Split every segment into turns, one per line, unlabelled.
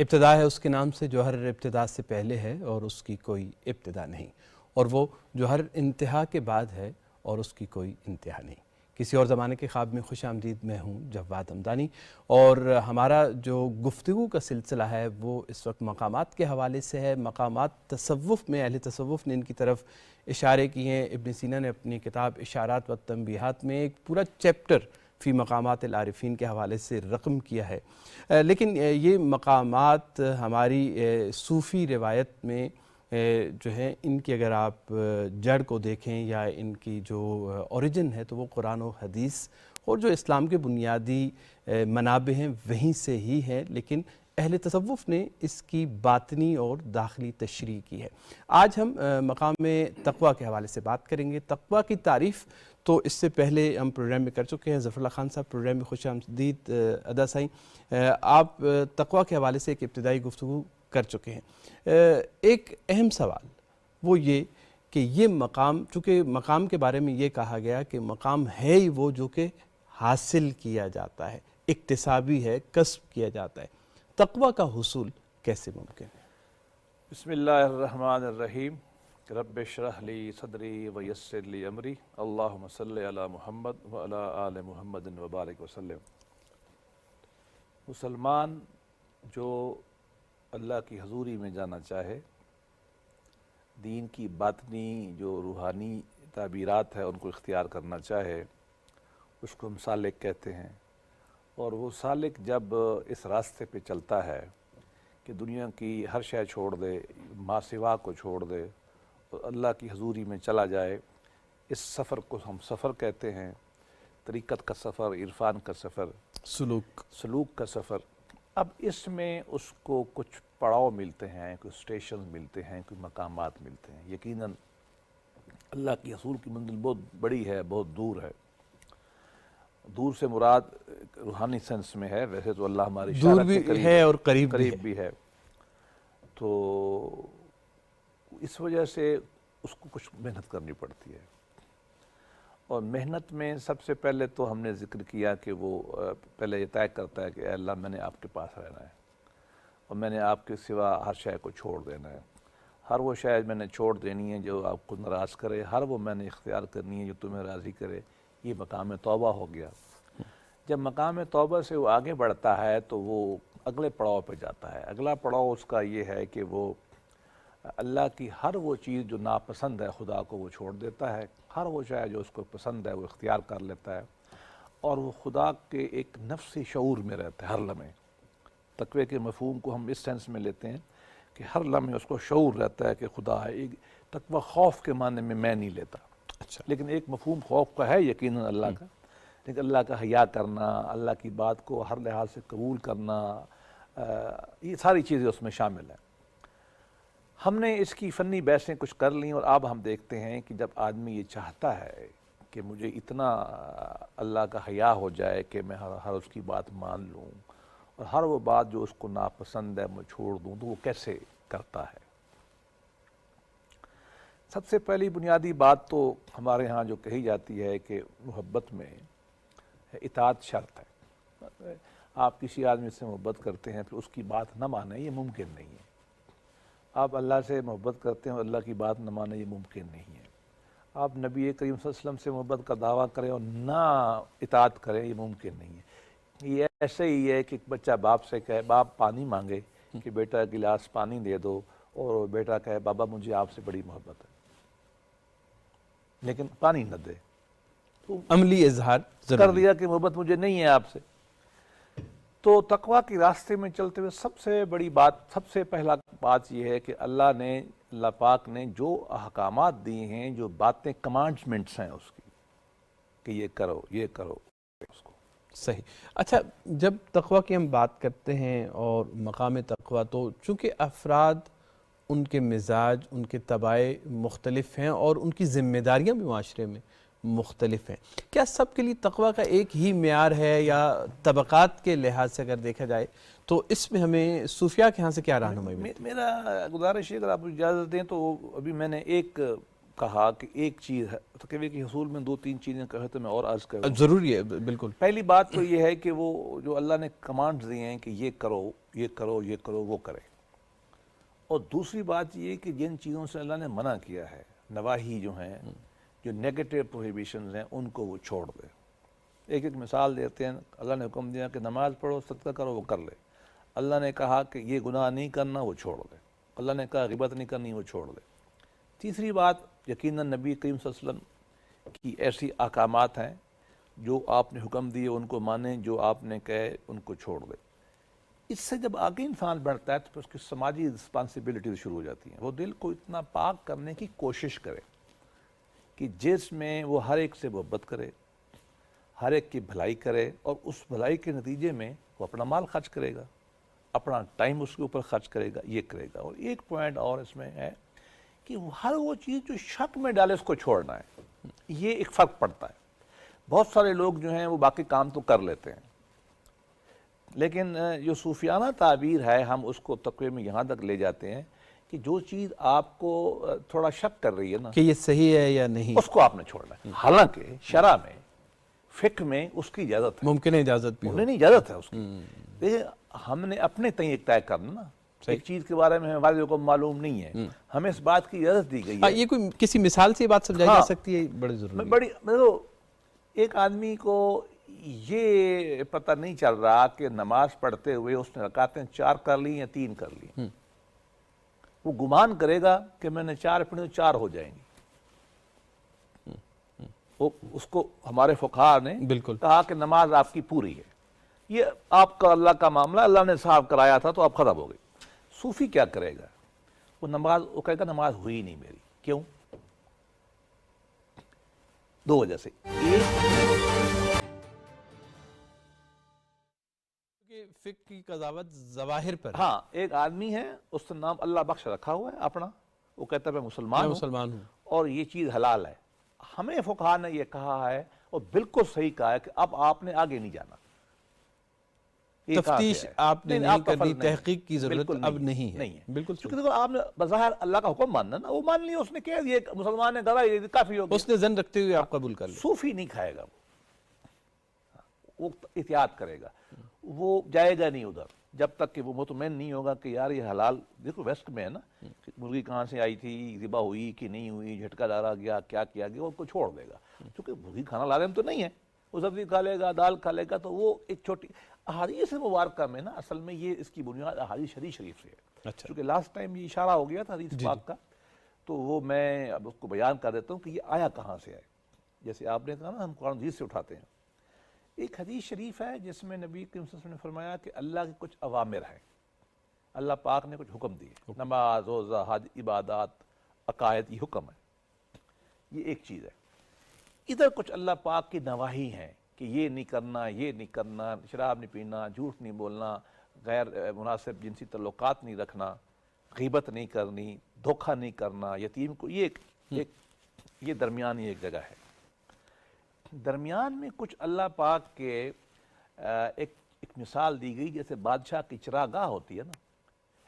ابتدا ہے اس کے نام سے جو ہر ابتدا سے پہلے ہے اور اس کی کوئی ابتدا نہیں، اور وہ جو ہر انتہا کے بعد ہے اور اس کی کوئی انتہا نہیں۔ کسی اور زمانے کے خواب میں خوش آمدید، میں ہوں جواد حمدانی، اور ہمارا جو گفتگو کا سلسلہ ہے وہ اس وقت مقامات کے حوالے سے ہے۔ مقامات تصوف میں، اہل تصوف نے ان کی طرف اشارے کیے ہیں۔ ابن سینا نے اپنی کتاب اشارات و تنبیہات میں ایک پورا چیپٹر فی مقامات العارفین کے حوالے سے رقم کیا ہے، لیکن یہ مقامات ہماری صوفی روایت میں جو ہے ان کی اگر آپ جڑ کو دیکھیں یا ان کی جو اوریجن ہے تو وہ قرآن و حدیث اور جو اسلام کے بنیادی منابع ہیں وہیں سے ہی ہے، لیکن اہل تصوف نے اس کی باطنی اور داخلی تشریح کی ہے۔ آج ہم مقام تقویٰ کے حوالے سے بات کریں گے۔ تقویٰ کی تعریف تو اس سے پہلے ہم پروگرام میں کر چکے ہیں۔ ظفر اللہ خان صاحب، پروگرام میں خوش آمدید۔ ادا سائیں، آپ تقویٰ کے حوالے سے ایک ابتدائی گفتگو کر چکے ہیں۔ ایک اہم سوال وہ یہ کہ یہ مقام، چونکہ مقام کے بارے میں یہ کہا گیا کہ مقام ہے ہی وہ جو کہ حاصل کیا جاتا ہے، اکتسابی ہے، کسب کیا جاتا ہے۔ تقویٰ کا حصول کیسے ممکن ہے؟
بسم اللہ الرحمن الرحیم۔ رب اشرح لی صدری ویسر لی امری، اللہم صلی علی محمد وعلی آل محمد وبارک وسلم۔ مسلمان جو اللہ کی حضوری میں جانا چاہے، دین کی باطنی جو روحانی تعبیرات ہے ان کو اختیار کرنا چاہے، اس کو ہم سالک کہتے ہیں۔ اور وہ سالک جب اس راستے پہ چلتا ہے کہ دنیا کی ہر شے چھوڑ دے، ما سوا کو چھوڑ دے اور اللہ کی حضوری میں چلا جائے، اس سفر کو ہم سفر کہتے ہیں۔ طریقت کا سفر، عرفان کا سفر، سلوک کا سفر۔ اب اس میں اس کو کچھ پڑاؤ ملتے ہیں، کچھ اسٹیشن ملتے ہیں، کچھ مقامات ملتے ہیں۔ یقیناً اللہ کی حضور کی منزل بہت بڑی ہے، بہت دور ہے۔ دور سے مراد روحانی سینس میں ہے، ویسے تو اللہ ہماری
دور بھی ہے اور قریب
بھی ہے۔ تو اس وجہ سے اس کو کچھ محنت کرنی پڑتی ہے، اور محنت میں سب سے پہلے تو ہم نے ذکر کیا کہ وہ پہلے یہ طے کرتا ہے کہ اے اللہ میں نے آپ کے پاس رہنا ہے اور میں نے آپ کے سوا ہر شے کو چھوڑ دینا ہے۔ ہر وہ شے میں نے چھوڑ دینی ہے جو آپ کو ناراض کرے، ہر وہ میں نے اختیار کرنی ہے جو تمہیں راضی کرے۔ یہ مقام توبہ ہو گیا۔ جب مقام توبہ سے وہ آگے بڑھتا ہے تو وہ اگلے پڑاؤ پہ جاتا ہے۔ اگلا پڑاؤ اس کا یہ ہے کہ وہ اللہ کی ہر وہ چیز جو ناپسند ہے خدا کو وہ چھوڑ دیتا ہے، ہر وہ شے جو اس کو پسند ہے وہ اختیار کر لیتا ہے، اور وہ خدا کے ایک نفسی شعور میں رہتا ہے ہر لمحے۔ تقوی کے مفہوم کو ہم اس سینس میں لیتے ہیں کہ ہر لمحے اس کو شعور رہتا ہے کہ خدا ہے۔ تقوی خوف کے معنی میں نہیں لیتا، لیکن ایک مفہوم خوف کا ہے یقیناً اللہ کا، لیکن اللہ کا حیا کرنا، اللہ کی بات کو ہر لحاظ سے قبول کرنا، یہ ساری چیزیں اس میں شامل ہیں۔ ہم نے اس کی فنی بحثیں کچھ کر لیں، اور اب ہم دیکھتے ہیں کہ جب آدمی یہ چاہتا ہے کہ مجھے اتنا اللہ کا حیا ہو جائے کہ میں ہر اس کی بات مان لوں اور ہر وہ بات جو اس کو ناپسند ہے میں چھوڑ دوں، تو وہ کیسے کرتا ہے؟ سب سے پہلی بنیادی بات تو ہمارے ہاں جو کہی جاتی ہے کہ محبت میں اطاعت شرط ہے۔ آپ کسی آدمی سے محبت کرتے ہیں پھر اس کی بات نہ مانیں، یہ ممکن نہیں ہے۔ آپ اللہ سے محبت کرتے ہیں اور اللہ کی بات نہ مانیں، یہ ممکن نہیں ہے۔ آپ نبی کریم صلی اللہ علیہ وسلم سے محبت کا دعویٰ کریں اور نہ اطاعت کریں، یہ ممکن نہیں ہے۔ یہ ایسے ہی ہے کہ بچہ باپ سے کہے، باپ پانی مانگے کہ بیٹا گلاس پانی دے دو، اور بیٹا کہے بابا مجھے آپ سے بڑی محبت ہے، لیکن پانی نہ دے، تو
عملی اظہار
کر دیا کہ محبت مجھے نہیں ہے آپ سے۔ تو تقویٰ کے راستے میں چلتے ہوئے سب سے بڑی بات، سب سے پہلا بات یہ ہے کہ اللہ پاک نے جو احکامات دیے ہیں، جو باتیں کمانڈمنٹس ہیں اس کی، کہ یہ کرو یہ کرو، اس کو
صحیح۔ اچھا، جب تقویٰ کی ہم بات کرتے ہیں اور مقام تقویٰ، تو چونکہ افراد، ان کے مزاج، ان کے طباع مختلف ہیں اور ان کی ذمہ داریاں بھی معاشرے میں مختلف ہیں، کیا سب کے لیے تقویٰ کا ایک ہی معیار ہے، یا طبقات کے لحاظ سے اگر دیکھا جائے تو اس میں ہمیں صوفیاء کے ہاں سے کیا رہنمائی ملتی ہے؟
میرا گزارش ہے، اگر آپ اجازت دیں تو ابھی میں نے ایک کہا کہ ایک چیز ہے تقوی کے حصول میں 2-3 چیزیں کہے تو میں اور عرض کروں.
ضروری ہے بالکل.
پہلی بات تو یہ ہے کہ وہ جو اللہ نے کمانڈز دیے ہیں کہ یہ کرو یہ کرو یہ کرو وہ کرے. اور دوسری بات یہ کہ جن چیزوں سے اللہ نے منع کیا ہے نواہی جو ہیں جو نیگیٹو پروہیبیشنز ہیں ان کو وہ چھوڑ دے. ایک ایک مثال دیتے ہیں. اللہ نے حکم دیا کہ نماز پڑھو صدقہ کرو وہ کر لے. اللہ نے کہا کہ یہ گناہ نہیں کرنا وہ چھوڑ دے. اللہ نے کہا غیبت نہیں کرنی وہ چھوڑ دے. تیسری بات یقیناً نبی کریم صلی اللہ علیہ وسلم کی ایسی احکامات ہیں جو آپ نے حکم دیے ان کو مانیں, جو آپ نے کہے ان کو چھوڑ دے. اس سے جب آگے انسان بڑھتا ہے تو پھر اس کی سماجی رسپانسبلٹیز شروع ہو جاتی ہیں. وہ دل کو اتنا پاک کرنے کی کوشش کرے کہ جس میں وہ ہر ایک سے محبت کرے, ہر ایک کی بھلائی کرے, اور اس بھلائی کے نتیجے میں وہ اپنا مال خرچ کرے گا, اپنا ٹائم اس کے اوپر خرچ کرے گا, یہ کرے گا. اور ایک پوائنٹ اور اس میں ہے کہ ہر وہ چیز جو شک میں ڈالے اس کو چھوڑنا ہے. یہ ایک فرق پڑتا ہے. بہت سارے لوگ جو ہیں وہ باقی کام تو کر لیتے ہیں, لیکن جو صوفیانہ تعبیر ہے ہم اس کو تقوی میں یہاں تک لے جاتے ہیں کہ جو چیز آپ کو تھوڑا شک کر رہی ہے نا
کہ یہ صحیح ہے یا نہیں,
اس کو آپ نے چھوڑنا ہے. حالانکہ شرع میں فقہ میں اس کی اجازت ہے,
ممکن ہے اجازت بھی ہو.
نہیں اجازت ہے اس کی. دیکھیں ہم نے اپنے تئیں ایک طے کرنا نا, ایک چیز کے بارے میں ہمارے کو معلوم نہیں ہے, ہمیں اس بات کی اجازت دی گئی ہے.
یہ کوئی کسی مثال سے یہ بات سمجھائی جا سکتی ہے, بڑی ضروری.
بڑی ایک آدمی کو یہ پتہ نہیں چل رہا کہ نماز پڑھتے ہوئے اس نے رکعتیں 4 کر لی یا 3 کر لی. وہ گمان کرے گا کہ میں نے 4 پڑھی تو 4 ہو جائیں گی. اس کو ہمارے فقہاء نے
بالکل
کہا کہ نماز آپ کی پوری ہے. یہ آپ کا اللہ کا معاملہ, اللہ نے صاف کرایا تھا تو آپ ختم ہو گئی. صوفی کیا کرے گا, وہ کہے گا نماز ہوئی نہیں میری. کیوں؟ 2 وجہ سے.
فقہ کی قضاوت ظواہر پر.
ہاں, ایک آدمی ہے اس کا نام اللہ بخش رکھا ہوا ہے اپنا, وہ کہتا ہے میں مسلمان ہوں اور یہ چیز حلال ہے. ہمیں فقہاء نے یہ کہا ہے اور بالکل صحیح کہا ہے کہ اب آپ نے آگے نہیں جانا.
تفتیش آپ نے نہیں کرنی, تحقیق کی ضرورت اب نہیں ہے. بالکل
کیونکہ دیکھو آپ نے بظاہر اللہ کا حکم ماننا نا, وہ مان لیا اس نے, کہہ دیا مسلمان ہے گواہ یہ کافی ہو گیا.
اس نے ظن رکھتے ہوئے آپ قبول کر لیا.
صوفی نہیں کھائے گا, وہ احتیاط کرے گا, وہ جائے گا نہیں ادھر جب تک کہ وہ مطمئن نہیں ہوگا کہ یار یہ حلال. دیکھو ویسٹ میں ہے نا, مرغی کہاں سے آئی تھی, ذبح ہوئی کہ نہیں ہوئی, جھٹکا ڈالا گیا, کیا کیا گیا, اس کو چھوڑ دے گا. چونکہ مرغی کھانا لازم تو نہیں ہے, وہ سبزی کھا لے گا, دال کھا لے گا. تو وہ ایک چھوٹی احادیث مبارکہ میں نا اصل میں یہ اس کی بنیاد احادیث شریف سے ہے. چونکہ لاسٹ ٹائم یہ اشارہ ہو گیا تھا حدیث پاک کا, تو وہ میں اب اس کو بیان کر دیتا ہوں کہ یہ آیا کہاں سے ہے. جیسے آپ نے کہا نا ہم قرآن حدیث سے اٹھاتے ہیں. ایک حدیث شریف ہے جس میں نبی کریم صلی اللہ علیہ وسلم نے فرمایا کہ اللہ کے کچھ اوامر ہیں, اللہ پاک نے کچھ حکم دیے, نماز, روزہ, حج, عبادات, عقائد, یہ حکم ہے. یہ ایک چیز ہے. ادھر کچھ اللہ پاک کی نواہی ہیں کہ یہ نہیں کرنا, یہ نہیں کرنا, شراب نہیں پینا, جھوٹ نہیں بولنا, غیر مناسب جنسی تعلقات نہیں رکھنا, غیبت نہیں کرنی, دھوکہ نہیں کرنا, یتیم کو. یہ درمیانی ایک جگہ ہے. درمیان میں کچھ اللہ پاک کے ایک مثال دی گئی, جیسے بادشاہ کی چراگاہ ہوتی ہے نا,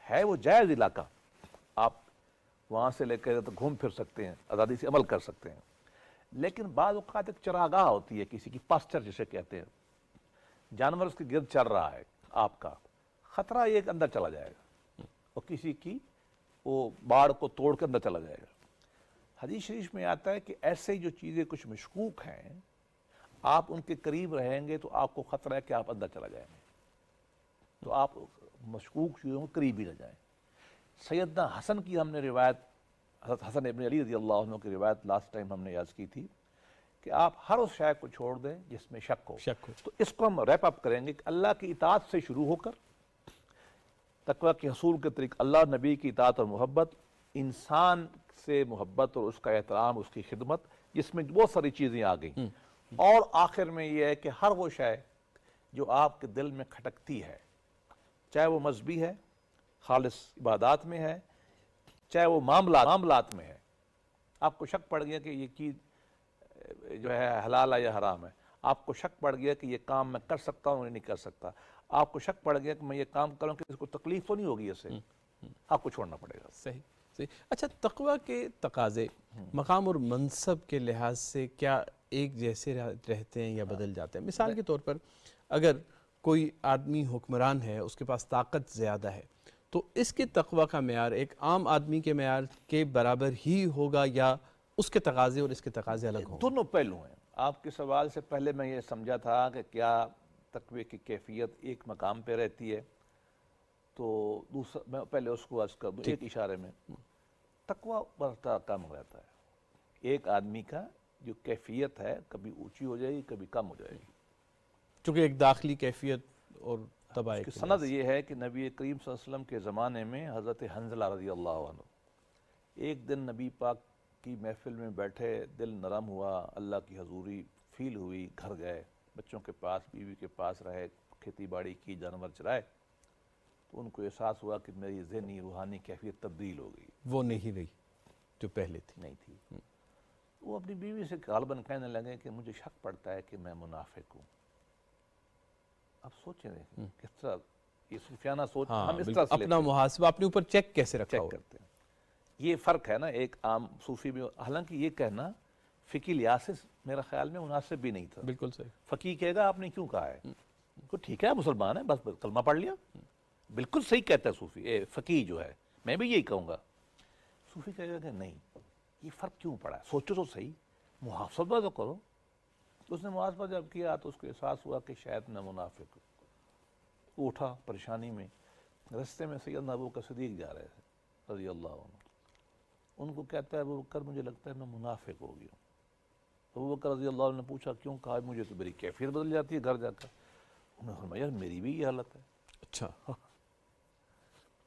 ہے وہ جائز علاقہ, آپ وہاں سے لے کر تو گھوم پھر سکتے ہیں, آزادی سے عمل کر سکتے ہیں. لیکن بعض اوقات ایک چراگاہ ہوتی ہے کسی کی, پاسچر جسے کہتے ہیں, جانور اس کے گرد چل رہا ہے, آپ کا خطرہ یہ کہ اندر چلا جائے گا اور کسی کی وہ باڑ کو توڑ کے اندر چلا جائے گا. حدیث شریف میں آتا ہے کہ ایسے جو چیزیں کچھ مشکوک ہیں, آپ ان کے قریب رہیں گے تو آپ کو خطرہ ہے کہ آپ اندر چلا جائیں گے, تو آپ مشکوک چیزوں کو قریب ہی نہ جائیں. سیدنا حسن کی ہم نے روایت, حضرت حسن ابن علی رضی اللہ عنہ کی روایت لاسٹ ٹائم ہم نے یاد کی تھی کہ آپ ہر اس شے کو چھوڑ دیں جس میں شک ہو. تو اس کو ہم ریپ اپ کریں گے کہ اللہ کی اطاعت سے شروع ہو کر تقویٰ کے حصول کے طریق, اللہ نبی کی اطاعت اور محبت, انسان سے محبت اور اس کا احترام, اس کی خدمت, جس میں بہت ساری چیزیں آ گئیں. اور آخر میں یہ ہے کہ ہر وہ شے جو آپ کے دل میں کھٹکتی ہے, چاہے وہ مذہبی ہے, خالص عبادات میں ہے, چاہے وہ معاملات میں ہے, آپ کو شک پڑ گیا کہ یہ چیز جو ہے حلال ہے یا حرام ہے, آپ کو شک پڑ گیا کہ یہ کام میں کر سکتا ہوں یا نہیں کر سکتا, آپ کو شک پڑ گیا کہ میں یہ کام کروں کہ اس کو تکلیف تو نہیں ہوگی اس سے, آپ کو چھوڑنا پڑے گا.
صحیح. صحیح. اچھا، تقوی کے تقاضے مقام اور منصب کے لحاظ سے کیا ایک جیسے رہتے ہیں یا بدل جاتے ہیں؟ مثال کے طور پر اگر کوئی آدمی حکمران ہے، اس کے پاس طاقت زیادہ ہے، تو اس کے تقوی کا معیار ایک عام آدمی کے معیار کے برابر ہی ہوگا یا اس کے تقاضے اور اس کے تقاضے الگ ہوں گے؟
دونوں پہلو ہیں. آپ کے سوال سے پہلے میں یہ سمجھا تھا کہ کیا تقوی کی کیفیت ایک مقام پہ رہتی ہے، تو دوسرا میں پہلے اس کو عرض کر دوں ایک اشارے میں. تقوی بڑھتا کم رہتا ہے. ایک آدمی کا جو کیفیت ہے کبھی اونچی ہو جائے گی، کبھی کم ہو جائے گی.
چونکہ ایک داخلی کیفیت اور طبع
اس کی
کے
سند
لحاظ سے.
یہ ہے کہ نبی کریم صلی اللہ علیہ وسلم کے زمانے میں حضرت حنظلہ رضی اللہ عنہ ایک دن نبی پاک کی محفل میں بیٹھے، دل نرم ہوا، اللہ کی حضوری فیل ہوئی، گھر گئے، بچوں کے پاس، بیوی کے پاس رہے، کھیتی باڑی کی، جانور چرائے، تو ان کو احساس ہوا کہ میری ذہنی روحانی کیفیت تبدیل ہو گئی،
وہ نہیں رہی جو پہلے تھی.
نہیں تھی. وہ اپنی بیوی سے غالباً کہنے لگے کہ مجھے شک پڑتا ہے کہ میں منافق ہوں. اب سوچیں دیکھیں کس طرح یہ صوفیانہ سوچ
ہاں
ہم اس طرح
بالکل،
سے لیتے
اپنا
ہیں،
محاسبہ اپنے اوپر چیک کیسے رکھا
چیک
ہو.
کرتے ہیں. یہ فرق ہے نا ایک عام صوفی میں. حالانکہ یہ کہنا فقی لحاظ سے میرا خیال میں مناسب بھی نہیں تھا.
بالکل صحیح.
فقی کہے گا آپ نے کیوں کہا ہے، تو ٹھیک ہے مسلمان ہے، بس کلمہ پڑھ لیا. بالکل صحیح کہتا ہے صوفی، فقی جو ہے، میں بھی یہی کہوں گا. صوفی کہے گا کہ نہیں، یہ فرق کیوں پڑا ہے، سوچو تو صحیح، محاسبہ تو کرو. اس نے محاسبہ جب کیا تو اس کو احساس ہوا کہ شاید میں منافق ہوں. وہ اٹھا پریشانی میں. رستے میں سیدنا ابو بکر صدیق جا رہے تھے رضی اللہ عنہ. ان کو کہتا ہے ابو بکر مجھے لگتا ہے میں منافق ہو گیا. ابو بکر رضی اللہ عنہ نے پوچھا کیوں؟ کہا مجھے تو میری کیفیت بدل جاتی ہے گھر جا کر. انہوں نے فرمایا یار میری بھی یہ حالت ہے.
اچھا،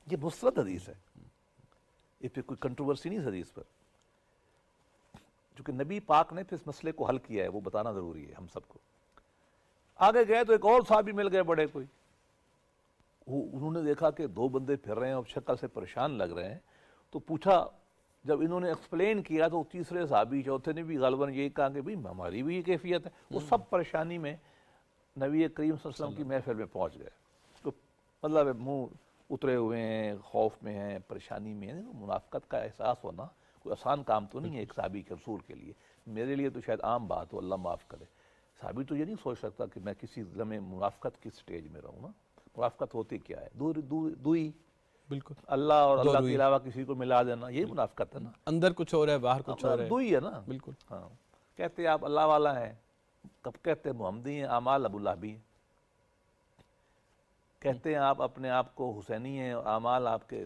یہ مستند حدیث ہے، اس پہ کوئی کنٹروورسی نہیں اس حدیث پر. چونکہ نبی پاک نے پھر اس مسئلے کو حل کیا ہے، وہ بتانا ضروری ہے ہم سب کو. آگے گئے تو ایک اور صحابی مل گئے بڑے کوئی. انہوں نے دیکھا کہ دو بندے پھر رہے ہیں اور شکل سے پریشان لگ رہے ہیں، تو پوچھا. جب انہوں نے ایکسپلین کیا تو تیسرے صحابی چوتھے نے بھی غالباً یہی کہا کہ بھئی ہماری بھی یہ کیفیت ہے. وہ سب پریشانی میں نبی کریم صلی اللہ علیہ وسلم کی محفل میں پہنچ گئے. تو مطلب منہ اترے ہوئے ہیں، خوف میں ہیں، پریشانی میں ہیں. منافقت کا احساس ہونا کوئی آسان کام تو نہیں ہے ایک صحابی کے رسول کے لیے. میرے لیے تو شاید عام بات ہو، اللہ معاف کرے. صحابی تو یہ نہیں سوچ سکتا کہ میں کسی لمحے منافقت کی سٹیج میں رہوں نا. منافقت ہوتی کیا ہے؟ دوئی،
بالکل.
اللہ اور
دو
اللہ
روئی.
کے علاوہ کسی کو ملا دینا، یہی منافقت ہے نا.
اندر کچھ اور ہے، باہر کچھ اور ہے.
دوئی ہے نا.
بالکل.
ہاں، کہتے ہیں آپ اللہ والا ہیں، کب کہتے ہیں محمدی ہیں، اعمال ابو لہبی ہیں. کہتے ہیں آپ اپنے آپ کو حسینی ہیں، اعمال آپ کے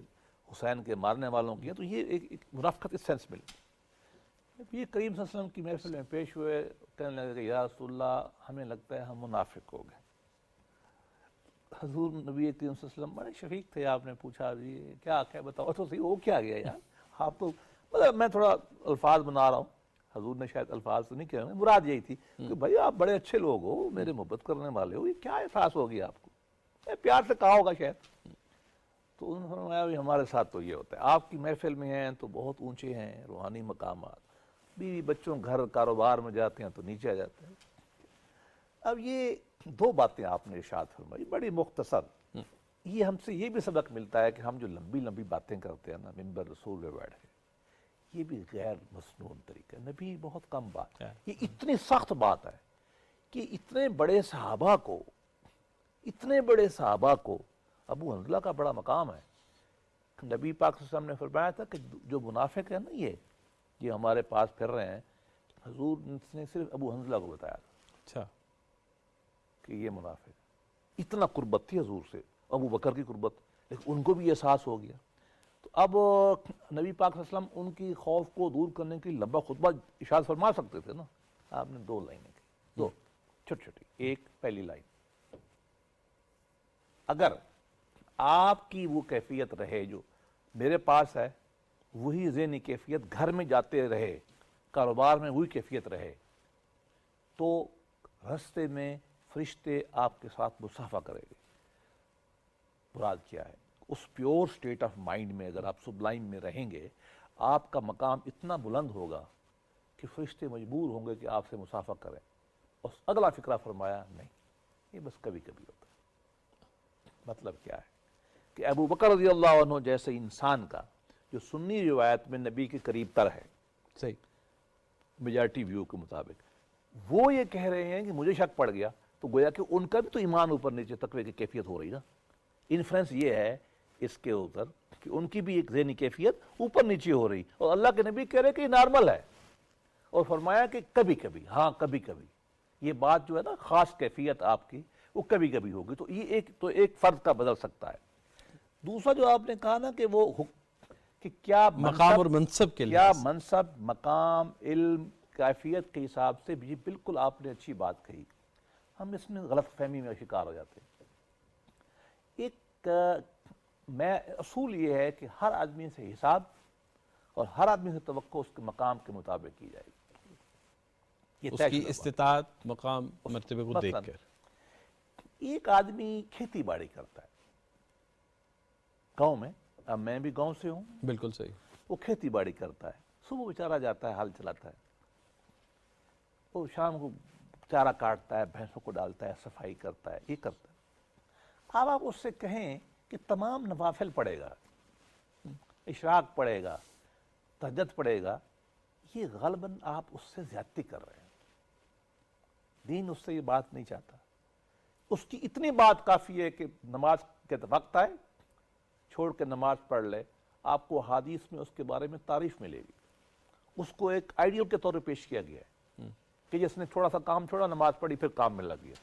حسین کے مارنے والوں کی ہیں. تو یہ ایک منافقت اس سینس میں. یہ کریم صلی اللہ علیہ وسلم کی محفل میں پیش ہوئے، کہنے لگے کہ یا رسول اللہ ہمیں لگتا ہے ہم منافق ہو گئے. حضور نبی کریم صلی اللہ علیہ وسلم بڑے شفیق تھے. آپ نے پوچھا جی کیا بتاؤ تو صحیح، وہ کیا گیا یار آپ تو، مطلب میں تھوڑا الفاظ بنا رہا ہوں، حضور نے شاید الفاظ تو نہیں کہے ہوں، مراد یہی تھی کہ بھائی آپ بڑے اچھے لوگ ہو، میرے محبت کرنے والے ہو، یہ کیا احساس ہو گیا آپ کو؟ پیار سے کہا ہوگا شاید. تو انہوں نے فرمایا بھی ہمارے ساتھ تو یہ ہوتا ہے، آپ کی محفل میں ہیں تو بہت اونچے ہیں روحانی مقامات، بیوی بچوں گھر کاروبار میں جاتے ہیں تو نیچے آ جاتے ہیں. اب یہ دو باتیں آپ نے ارشاد فرمائی بڑی مختصر. یہ ہم سے یہ بھی سبق ملتا ہے کہ ہم جو لمبی لمبی باتیں کرتے ہیں نا ممبر رسول میں بیٹھ کے، یہ بھی غیر مسنون طریقہ. نبی بہت کم بات ہے، یہ اتنی سخت بات ہے کہ اتنے بڑے صحابہ کو ابو حنظلہ کا بڑا مقام ہے. نبی پاک صلی اللہ علیہ وسلم نے فرمایا تھا کہ جو منافق ہے نا یہ ہمارے پاس پھر رہے ہیں، حضور نے صرف ابو حنظلہ کو بتایا تھا
اچھا
کہ یہ منافق. اتنا قربت تھی حضور سے، ابو بکر کی قربت، لیکن ان کو بھی احساس ہو گیا. تو اب نبی پاک صلی اللہ علیہ وسلم ان کی خوف کو دور کرنے کے لیے لمبا خطبہ ارشاد فرما سکتے تھے نا. آپ نے دو لائنیں کی، دو چھوٹی چھوٹی. ایک پہلی لائن، اگر آپ کی وہ کیفیت رہے جو میرے پاس ہے، وہی ذہنی کیفیت گھر میں جاتے رہے، کاروبار میں وہی کیفیت رہے، تو رستے میں فرشتے آپ کے ساتھ مصافحہ کریں گے. مراد کیا ہے؟ اس پیور سٹیٹ آف مائنڈ میں اگر آپ سبلائم میں رہیں گے، آپ کا مقام اتنا بلند ہوگا کہ فرشتے مجبور ہوں گے کہ آپ سے مصافحہ کریں. اور اگلا فقرہ فرمایا نہیں، یہ بس کبھی کبھی ہوتا ہے. مطلب کیا ہے کہ ابو بکر رضی اللہ عنہ جیسے انسان کا جو سنی روایت میں نبی کے قریب تر ہے
صحیح.
میجارٹی ویو کے مطابق، وہ یہ کہہ رہے ہیں کہ مجھے شک پڑ گیا، تو گویا کہ ان کا بھی تو ایمان اوپر نیچے تقوی کی کیفیت ہو رہی نا. انفرنس یہ ہے اس کے اوپر کہ ان کی بھی ایک ذہنی کیفیت اوپر نیچے ہو رہی، اور اللہ کے نبی کہہ رہے کہ یہ نارمل ہے، اور فرمایا کہ کبھی کبھی، ہاں کبھی کبھی، یہ بات جو ہے نا خاص کیفیت آپ کی وہ کبھی کبھی ہوگی. تو یہ ایک فرد کا بدل سکتا ہے. دوسرا جو آپ نے کہا نا کہ وہ کہ کیا
مقام اور منصب کے
کیا
لحاظ سے.
منصب، مقام، علم، کیفیت کے حساب سے بھی بالکل آپ نے اچھی بات کہی. ہم اس میں غلط فہمی میں شکار ہو جاتے ہیں. ایک میں اصول یہ ہے کہ ہر آدمی سے حساب اور ہر آدمی سے توقع اس کے مقام کے مطابق کی جائے گی. یہ
اس
طے
کی
شدہ بات.
استطاعت، مقام، مرتبے کو دیکھ
مثلاً
کر.
ایک آدمی کھیتی باڑی کرتا ہے گاؤں میں، اب میں بھی گاؤں سے ہوں،
بالکل صحیح.
وہ کھیتی باڑی کرتا ہے، صبح بیچارہ جاتا ہے، ہل چلاتا ہے، وہ شام کو چارہ کاٹتا ہے، بھینسوں کو ڈالتا ہے، صفائی کرتا ہے، یہ کرتا ہے. اب آپ اس سے کہیں کہ تمام نوافل پڑھے گا، اشراق پڑھے گا، تہجد پڑھے گا، یہ غالباً آپ اس سے زیادتی کر رہے ہیں. دین اس سے یہ بات نہیں چاہتا. اس کی اتنی بات کافی ہے کہ نماز کے وقت آئے چھوڑ کے نماز پڑھ لے. آپ کو حدیث میں اس کے بارے میں تعریف ملے گی. اس کو ایک آئیڈیل کے طور پہ پیش کیا گیا ہے کہ جس نے تھوڑا سا کام چھوڑا، نماز پڑھی، پھر کام میں لگ گیا.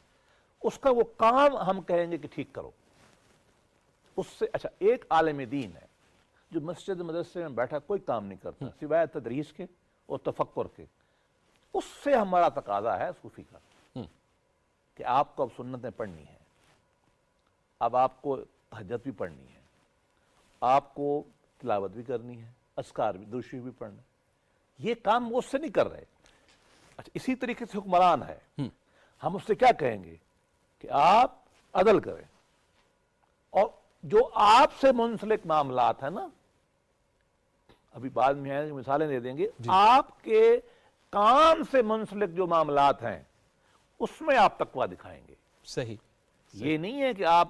اس کا وہ کام ہم کہیں گے کہ ٹھیک کرو. اس سے اچھا ایک عالم دین ہے جو مسجد مدرسے میں بیٹھا کوئی کام نہیں کرتا سوائے تدریس کے اور تفکر کے. اس سے ہمارا تقاضا ہے صوفی کا کہ آپ کو اب سنتیں پڑھنی ہیں، اب آپ کو تہجد بھی پڑھنی ہے، آپ کو تلاوت بھی کرنی ہے، اذکار بھی، درود شریف بھی پڑھنا ہے. یہ کام وہ اس سے نہیں کر رہے. اچھا اسی طریقے سے حکمران ہے، ہم اس سے کیا کہیں گے کہ آپ عدل کریں، اور جو آپ سے منسلک معاملات ہیں نا، ابھی بعد میں ہیں مثالیں دے دیں گے، آپ کے کام سے منسلک جو معاملات ہیں اس میں آپ تقویٰ دکھائیں گے.
صحیح.
یہ نہیں ہے کہ آپ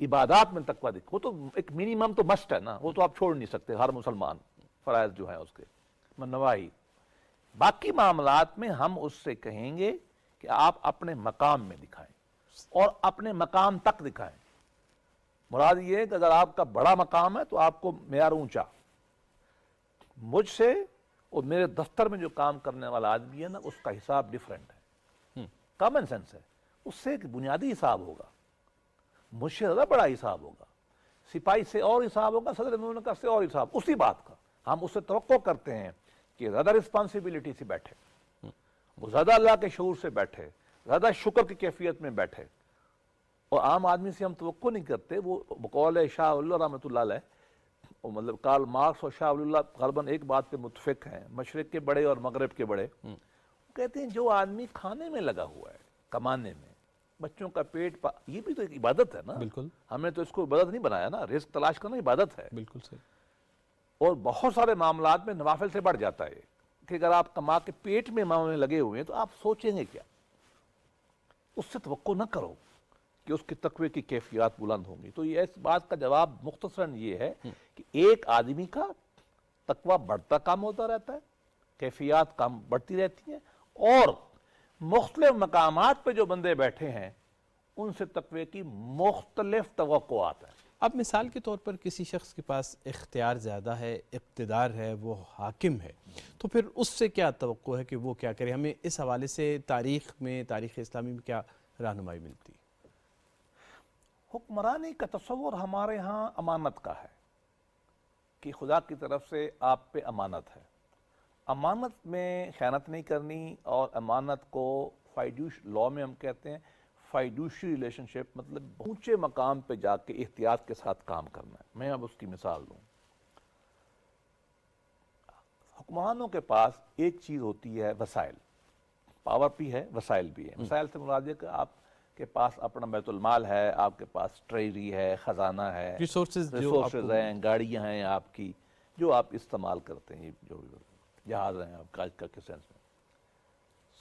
عبادات میں تقویٰ دکھائیں، وہ تو ایک منیمم تو مسٹ ہے نا، وہ تو آپ چھوڑ نہیں سکتے ہر مسلمان، فرائض جو ہیں اس کے نواہی. باقی معاملات میں ہم اس سے کہیں گے کہ آپ اپنے مقام میں دکھائیں اور اپنے مقام تک دکھائیں. مراد یہ ہے کہ اگر آپ کا بڑا مقام ہے تو آپ کو معیار اونچا. مجھ سے اور میرے دفتر میں جو کام کرنے والا آدمی ہے نا، اس کا حساب ڈیفرنٹ ہے. کامن سینس ہے. اس سے ایک بنیادی حساب ہوگا، مجھ سے زیادہ بڑا حساب ہوگا. سپاہی سے اور حساب ہوگا، صدر مملکت سے اور حساب. اسی بات کا ہم اس سے توقع کرتے ہیں کہ زیادہ رسپانسبلٹی سے بیٹھے، وہ زیادہ اللہ کے شعور سے بیٹھے، زیادہ شکر کی کیفیت میں بیٹھے. اور عام آدمی سے ہم توقع نہیں کرتے. وہ بقول شاہ ولی اللہ رحمۃ اللہ علیہ، وہ مطلب کارل مارکس اور شاہ ولی اللہ غالباً ایک بات پہ متفق ہیں، مشرق کے بڑے اور مغرب کے بڑے. وہ کہتے ہیں جو آدمی کھانے میں لگا ہوا ہے، کمانے میں، بچوں کا پیٹ یہ بھی تو ایک عبادت ہے نا.
بالکل.
ہمیں تو اس کو عبادت نہیں بنایا نا، رزق تلاش کرنا عبادت ہے.
بالکل صحیح.
اور بہت سارے معاملات میں نوافل سے بڑھ جاتا ہے کہ اگر آپ کما کے پیٹ میں معاملے لگے ہوئے ہیں تو آپ سوچیں گے کیا. اس سے توقع نہ کرو کہ اس کی تقوی کی کیفیات بلند ہوں گی. تو یہ اس بات کا جواب مختصراً یہ ہے کہ ایک آدمی کا تقوی بڑھتا کام ہوتا رہتا ہے، کیفیات کام بڑھتی رہتی ہیں، اور مختلف مقامات پہ جو بندے بیٹھے ہیں ان سے تقوی کی مختلف توقعات ہیں.
اب مثال کے طور پر کسی شخص کے پاس اختیار زیادہ ہے، اقتدار ہے، وہ حاکم ہے، تو پھر اس سے کیا توقع ہے کہ وہ کیا کرے؟ ہمیں اس حوالے سے تاریخ اسلامی میں کیا رہنمائی ملتی؟
حکمرانی کا تصور ہمارے ہاں امانت کا ہے کہ خدا کی طرف سے آپ پہ امانت ہے. امانت میں خیانت نہیں کرنی، اور امانت کو لاء میں ہم کہتے ہیں فائیڈوشری ریلیشن شپ، مطلب اونچے مقام پہ جا کے احتیاط کے ساتھ کام کرنا ہے. میں اب اس کی مثال دوں. حکمرانوں کے پاس ایک چیز ہوتی ہے وسائل، پاور بھی ہے، وسائل بھی ہے. وسائل سے مراد ہے کہ آپ کے پاس اپنا بیت المال ہے، آپ کے پاس ٹریجری ہے، خزانہ ہے،
ریسورسز
ہیں، گاڑیاں ہیں آپ کی جو آپ استعمال کرتے ہیں، جو بھی جہاز ہیں آپ کا کے سینس میں.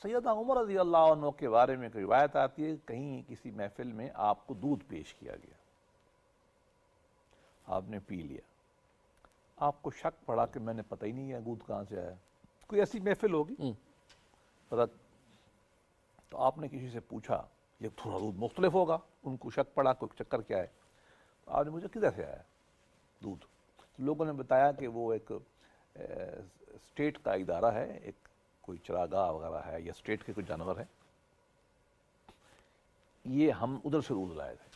سیدنا عمر رضی اللہ عنہ کے بارے میں ایک روایت آتی ہے، کہیں کسی محفل میں آپ کو دودھ پیش کیا گیا، آپ نے پی لیا. آپ کو شک پڑا کہ میں نے پتہ ہی نہیں ہے دودھ کہاں سے آیا. کوئی ایسی محفل ہوگی پتہ، تو آپ نے کسی سے پوچھا یہ تھوڑا دودھ مختلف ہوگا، ان کو شک پڑا کوئی چکر کیا ہے. تو آپ نے مجھے کدھر سے آیا دودھ؟ تو لوگوں نے بتایا کہ وہ ایک اسٹیٹ کا ادارہ ہے، ایک کوئی چراگاہ وغیرہ ہے یا اسٹیٹ کے کوئی جانور ہے، یہ ہم ادھر سے دودھ لائے تھے.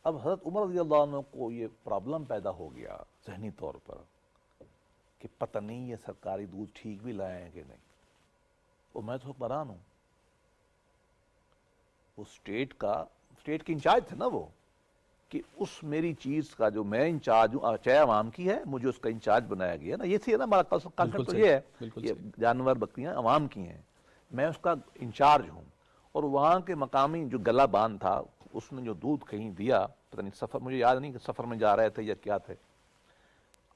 اب حضرت عمر رضی اللہ عنہ کو یہ پرابلم پیدا ہو گیا ذہنی طور پر کہ پتہ نہیں یہ سرکاری دودھ ٹھیک بھی لائے ہیں کہ نہیں. اور میں تو حکمران ہوں، وہ اسٹیٹ کے انچارج تھے نا وہ، کہ اس میری چیز کا جو میں انچارج ہوں، چاہے عوام کی ہے، مجھے اس کا انچارج بنایا گیا نا. یہ تھی نا ہمارا کانسیپٹ تو یہ ہے، یہ جانور بکریاں عوام کی ہیں، میں اس کا انچارج ہوں. اور وہاں کے مقامی جو گلا بان تھا، اس نے جو دودھ کہیں دیا، پتہ نہیں سفر، مجھے یاد نہیں کہ سفر میں جا رہے تھے یا کیا تھے،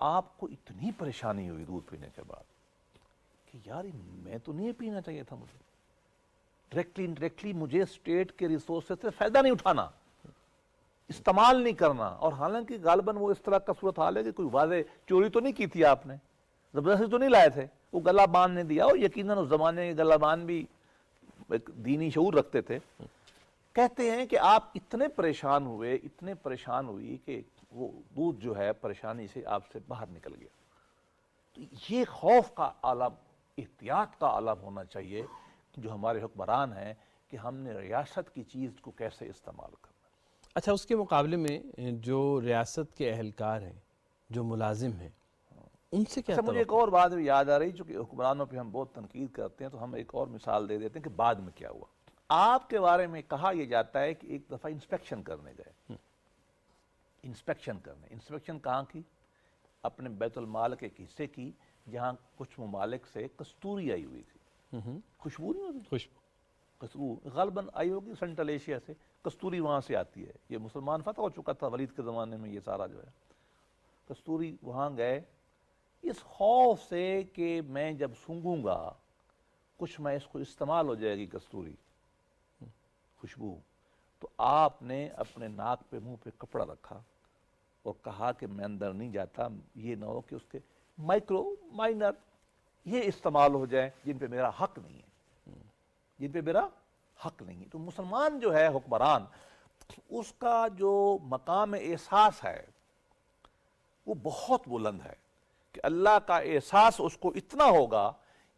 آپ کو اتنی پریشانی ہوئی دودھ پینے کے بعد کہ یار میں تو نہیں پینا چاہیے تھا، مجھے ڈائریکٹلی انڈائریکٹلی مجھے اسٹیٹ کے ریسورسز سے فائدہ نہیں اٹھانا، استعمال نہیں کرنا. اور حالانکہ غالباً وہ اس طرح کا صورت حال ہے کہ کوئی واضح چوری تو نہیں کی تھی آپ نے، زبردستی تو نہیں لائے تھے، وہ گلا بان نے دیا. اور یقیناً اس زمانے کے گلا بان بھی ایک دینی شعور رکھتے تھے. کہتے ہیں کہ آپ اتنے پریشان ہوئے، اتنے پریشان ہوئی کہ وہ دودھ جو ہے پریشانی سے آپ سے باہر نکل گیا. تو یہ خوف کا عالم، احتیاط کا عالم ہونا چاہیے جو ہمارے حکمران ہیں کہ ہم نے ریاست کی چیز کو کیسے استعمال کرنا.
اچھا، اس کے مقابلے میں جو ریاست کے اہلکار ہیں، جو ملازم ہیں، ان سے کیا
اچھا، مجھے ایک اور بات یاد آ رہی، چونکہ حکمرانوں پہ ہم بہت تنقید کرتے ہیں تو ہم ایک اور مثال دے دیتے ہیں کہ بعد میں کیا ہوا. آپ کے بارے میں کہا یہ جاتا ہے کہ ایک دفعہ انسپیکشن کرنے گئے، انسپیکشن کہاں کی؟ اپنے بیت المال کے ایک حصے کی جہاں کچھ ممالک سے کستوری آئی ہوئی تھی. خوشبو نہیں ہوتی؟
خوشبو
کستور غالباً آئی ہوگی سینٹرل ایشیا سے، کستوری وہاں سے آتی ہے. یہ مسلمان فتح ہو چکا تھا ولید کے زمانے میں، یہ سارا جو ہے کستوری وہاں گئے اس خوف سے کہ میں جب سونگھوں گا کچھ میں اس کو استعمال ہو جائے گی کستوری خوشبو. تو آپ نے اپنے ناک پہ منہ پہ کپڑا رکھا اور کہا کہ میں اندر نہیں جاتا، یہ نہ ہو کہ اس کے مائنر یہ استعمال ہو جائے جن پہ میرا حق نہیں ہے، جن پہ میرا حق نہیں ہے. تو مسلمان جو ہے حکمران، اس کا جو مقام احساس ہے وہ بہت بلند ہے کہ اللہ کا احساس اس کو اتنا ہوگا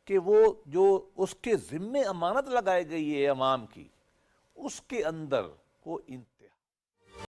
کہ وہ جو اس کے ذمے امانت لگائی گئی ہے عوام کی، اس کے اندر وہ